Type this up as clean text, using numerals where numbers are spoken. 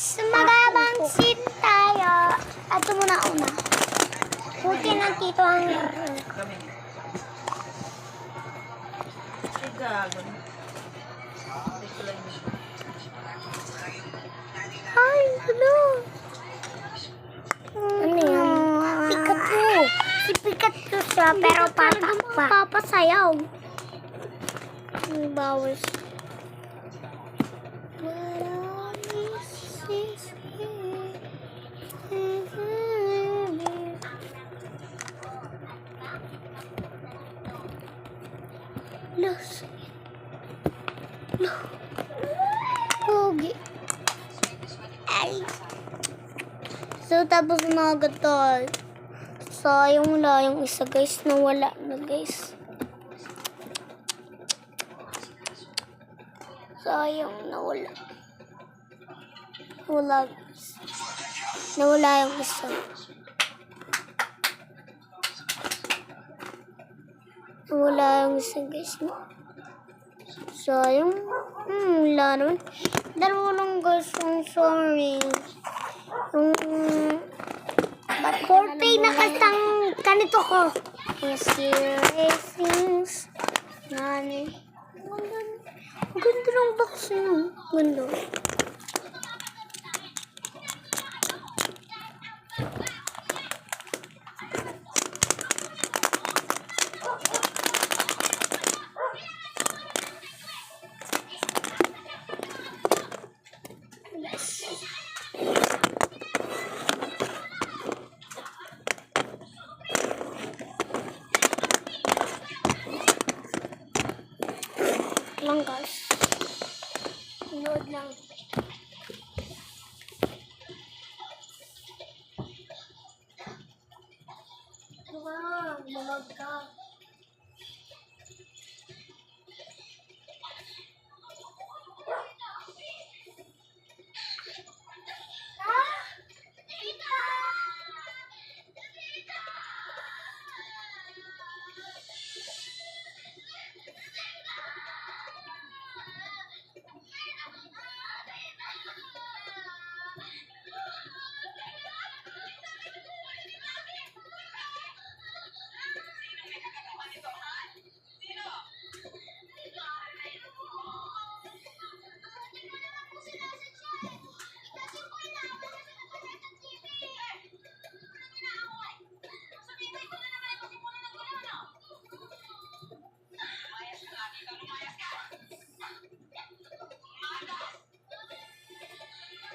guys, magabang seat tayo. Ato muna una. Puti ng tito ang... Ay, ano? Ano yan? Pikachu. Si Pikachu siya, pero papasayaw. Bawas. Los. Pogi. Ay. So, tapos na agad tayo. Sayang wala yung isa, guys. Nawala na, guys. Sayang, nawala. Nawala, guys. Nawala yung isa. Nawala yung isa, guys. Sayang. Wala naman. Dalawa lang, guys. I'm sorry. Forte na kasang ganito ko. Yes, here things. Nani. Ang ganda ng box niyo. Ganda. Lang guys. Load lang. Wow, load ka.